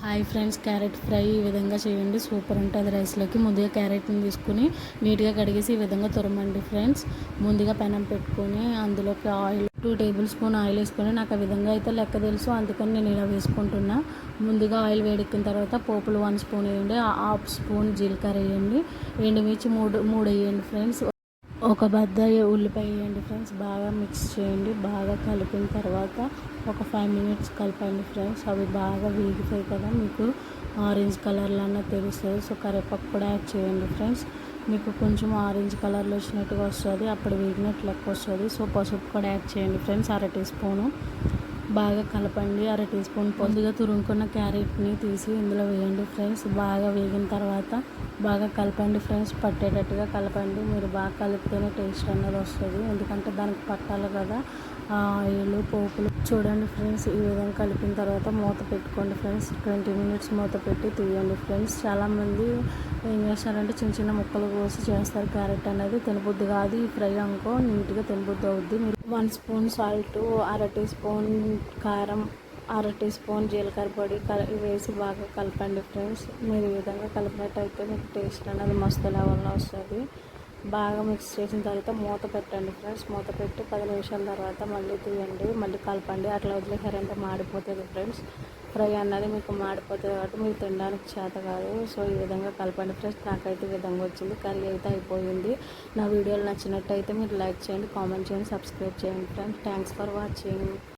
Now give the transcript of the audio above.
Hi friends, carrot fry ఈ విధంగా చేయండి, సూపర్ ఉంటుంది రైస్లోకి. ముందుగా క్యారెట్ని తీసుకుని నీట్గా కడిగేసి ఈ విధంగా తురమండి ఫ్రెండ్స్. ముందుగా పెనం పెట్టుకొని అందులోకి ఆయిల్ 2 టేబుల్ స్పూన్ ఆయిల్ వేసుకొని, నాకు ఆ విధంగా అయితే లెక్క తెలుసు, అందుకని నేను ఇలా వేసుకుంటున్నా. ముందుగా ఆయిల్ వేడెక్కిన తర్వాత పోపులు 1 స్పూన్ వేయండి, హాఫ్ స్పూన్ జీలకర్ర వేయండి, ఎండుమిర్చి మూడు వేయండి ఫ్రెండ్స్. ఒక బద్ద ఉల్లిపాయ వేయండి ఫ్రెండ్స్. బాగా మిక్స్ చేయండి. బాగా కలిపిన తర్వాత ఒక 5 మినిట్స్ కలపండి ఫ్రెండ్స్. అవి బాగా వేగుతాయి కదా, మీకు ఆరెంజ్ కలర్లో అన్న తెలుస్తుంది. సో కరివేపాకు కూడా యాడ్ చేయండి ఫ్రెండ్స్. మీకు కొంచెం ఆరెంజ్ కలర్లో వచ్చినట్టుగా వస్తుంది, అప్పుడు వేగినట్లు లెక్క వస్తుంది. సో పసుపు కూడా యాడ్ చేయండి ఫ్రెండ్స్, 1/2 టీ స్పూను. బాగా కలపండి. 1/2 టీ స్పూన్ పొద్దుగా తురుముకున్న క్యారెట్ని తీసి ఇందులో వేయండి ఫ్రెండ్స్. బాగా వేగిన తర్వాత బాగా కలపండి ఫ్రెండ్స్, పట్టేటట్టుగా కలపండి. మీరు బాగా కలిపితేనే టేస్ట్ అన్నది వస్తుంది, ఎందుకంటే దానికి పట్టాలి కదా ఆయిల్ పోపులు. చూడండి ఫ్రెండ్స్, ఈ విధంగా కలిపిన తర్వాత మూత పెట్టుకోండి ఫ్రెండ్స్. 20 మినిట్స్ మూత పెట్టి తీయండి ఫ్రెండ్స్. చాలామంది ఏం చేస్తారంటే చిన్న చిన్న ముక్కలు కోసి చేస్తారు. క్యారెట్ అనేది తినబుద్ధి కాదు, ఈ ఫ్రై అనుకో నీట్గా తినబుద్ధి అవుద్ది. మీరు 1 స్పూన్ సాల్ట్, 1/2 టీ స్పూన్ కారం, 1/2 టీ స్పూన్ జీలకర్ర పొడి వేసి బాగా కలపండి ఫ్రెండ్స్. మీరు ఈ విధంగా కలిపినట్టయితే మీకు టేస్ట్ అనేది మస్తు లెవెల్లో వస్తుంది. బాగా మిక్స్ చేసిన తర్వాత మూత పెట్టండి ఫ్రెండ్స్. మూత పెట్టి 10 నిమిషాల తర్వాత మళ్ళీ తీయండి, మళ్ళీ కలపండి. అట్లా వదిలేసారంటే మాడిపోతుంది ఫ్రెండ్స్. ఫ్రై అన్నది మీకు మాడిపోతుంది కాబట్టి మీకు తినడానికి చేత కాదు. సో ఈ విధంగా కలపండి ఫ్రెండ్స్. నాకైతే ఈ విధంగా వచ్చింది. కర్రీ అయితే అయిపోయింది. నా వీడియోలు నచ్చినట్టయితే మీరు లైక్ చేయండి, కామెంట్ చేయండి, సబ్స్క్రైబ్ చేయండి ఫ్రెండ్స్. Thanks for watching.